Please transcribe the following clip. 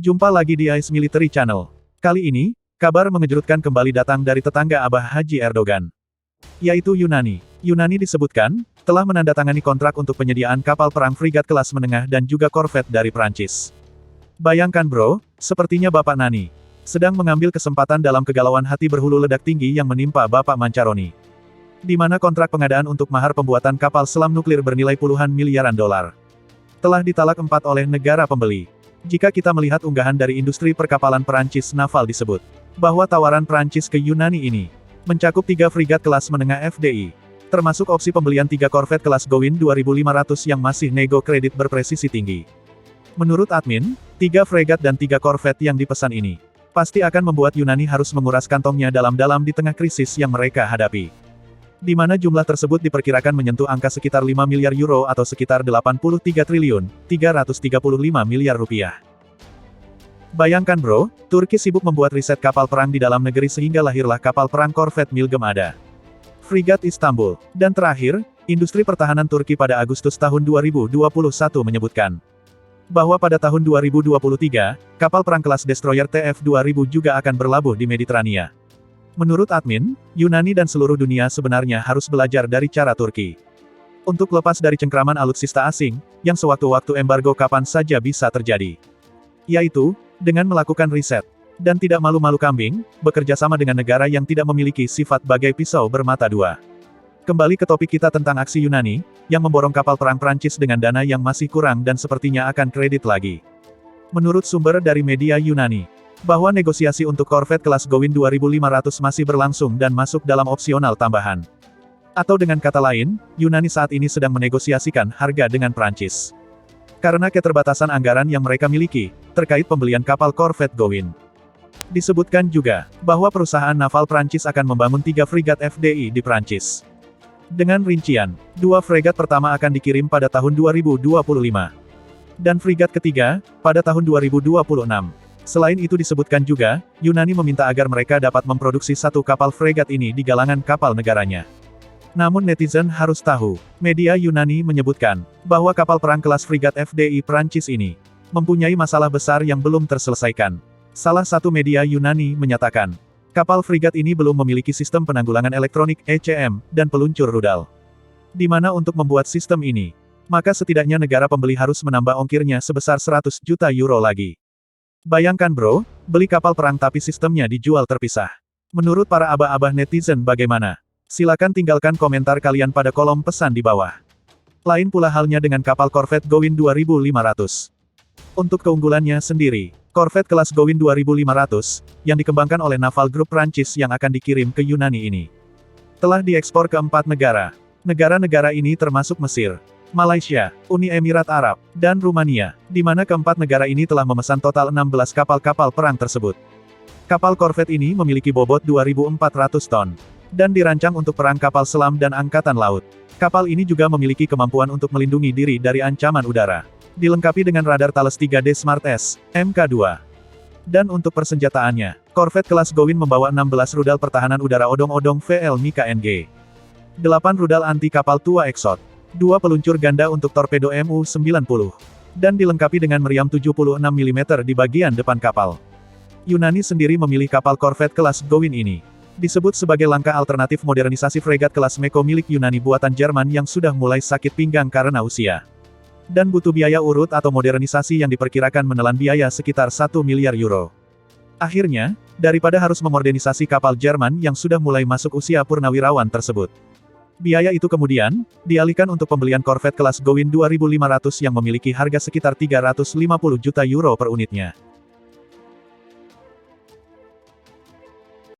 Jumpa lagi di Ice Military Channel. Kali ini, kabar mengejutkan kembali datang dari tetangga Abah Haji Erdogan, yaitu Yunani. Yunani disebutkan, telah menandatangani kontrak untuk penyediaan kapal perang frigat kelas menengah dan juga korvet dari Prancis. Bayangkan bro, sepertinya Bapak Nani sedang mengambil kesempatan dalam kegalauan hati berhulu ledak tinggi yang menimpa Bapak Mancaroni, di mana kontrak pengadaan untuk mahar pembuatan kapal selam nuklir bernilai puluhan miliaran dolar telah ditalak 4 oleh negara pembeli. Jika kita melihat unggahan dari industri perkapalan Perancis Naval disebut, bahwa tawaran Perancis ke Yunani ini mencakup 3 frigat kelas menengah FDI, termasuk opsi pembelian 3 korvet kelas Gowin 2500 yang masih nego kredit berpresisi tinggi. Menurut admin, 3 fregat dan 3 korvet yang dipesan ini pasti akan membuat Yunani harus menguras kantongnya dalam-dalam di tengah krisis yang mereka hadapi, di mana jumlah tersebut diperkirakan menyentuh angka sekitar 5 miliar euro atau sekitar 83 triliun, 335 miliar rupiah. Bayangkan bro, Turki sibuk membuat riset kapal perang di dalam negeri sehingga lahirlah kapal perang korvet Milgem Ada, Frigat Istanbul. Dan terakhir, industri pertahanan Turki pada Agustus tahun 2021 menyebutkan bahwa pada tahun 2023, kapal perang kelas destroyer TF-2000 juga akan berlabuh di Mediterania. Menurut admin, Yunani dan seluruh dunia sebenarnya harus belajar dari cara Turki untuk lepas dari cengkraman alutsista asing, yang sewaktu-waktu embargo kapan saja bisa terjadi. Yaitu, dengan melakukan riset, dan tidak malu-malu kambing, bekerja sama dengan negara yang tidak memiliki sifat bagai pisau bermata dua. Kembali ke topik kita tentang aksi Yunani, yang memborong kapal perang Prancis dengan dana yang masih kurang dan sepertinya akan kredit lagi. Menurut sumber dari media Yunani, bahwa negosiasi untuk korvet kelas Gowin 2500 masih berlangsung dan masuk dalam opsional tambahan. Atau dengan kata lain, Yunani saat ini sedang menegosiasikan harga dengan Prancis, karena keterbatasan anggaran yang mereka miliki, terkait pembelian kapal korvet Gowin. Disebutkan juga, bahwa perusahaan naval Prancis akan membangun 3 frigat FDI di Prancis. Dengan rincian, 2 fregat pertama akan dikirim pada tahun 2025. Dan frigat ketiga, pada tahun 2026. Selain itu disebutkan juga, Yunani meminta agar mereka dapat memproduksi 1 kapal fregat ini di galangan kapal negaranya. Namun netizen harus tahu, media Yunani menyebutkan, bahwa kapal perang kelas frigat FDI Prancis ini mempunyai masalah besar yang belum terselesaikan. Salah satu media Yunani menyatakan, kapal frigat ini belum memiliki sistem penanggulangan elektronik ECM dan peluncur rudal. Di mana untuk membuat sistem ini, maka setidaknya negara pembeli harus menambah ongkirnya sebesar 100 juta euro lagi. Bayangkan bro, beli kapal perang tapi sistemnya dijual terpisah. Menurut para abah-abah netizen bagaimana? Silakan tinggalkan komentar kalian pada kolom pesan di bawah. Lain pula halnya dengan kapal korvet Gowin 2500. Untuk keunggulannya sendiri, korvet kelas Gowin 2500, yang dikembangkan oleh Naval Group Prancis yang akan dikirim ke Yunani ini, telah diekspor ke 4 negara. Negara-negara ini termasuk Mesir, Malaysia, Uni Emirat Arab, dan Rumania, di mana keempat negara ini telah memesan total 16 kapal-kapal perang tersebut. Kapal korvet ini memiliki bobot 2.400 ton, dan dirancang untuk perang kapal selam dan angkatan laut. Kapal ini juga memiliki kemampuan untuk melindungi diri dari ancaman udara, dilengkapi dengan radar Thales 3D Smart S, Mk2. Dan untuk persenjataannya, korvet kelas Gowin membawa 16 rudal pertahanan udara odong-odong VL Mika NG, 8 rudal anti kapal tua Exot, 2 peluncur ganda untuk torpedo MU-90, dan dilengkapi dengan meriam 76 mm di bagian depan kapal. Yunani sendiri memilih kapal korvet kelas Gowin ini disebut sebagai langkah alternatif modernisasi fregat kelas Meko milik Yunani buatan Jerman yang sudah mulai sakit pinggang karena usia, dan butuh biaya urut atau modernisasi yang diperkirakan menelan biaya sekitar 1 miliar euro. Akhirnya, daripada harus memodernisasi kapal Jerman yang sudah mulai masuk usia purnawirawan tersebut, biaya itu kemudian dialihkan untuk pembelian korvet kelas Gowin 2500 yang memiliki harga sekitar 350 juta euro per unitnya.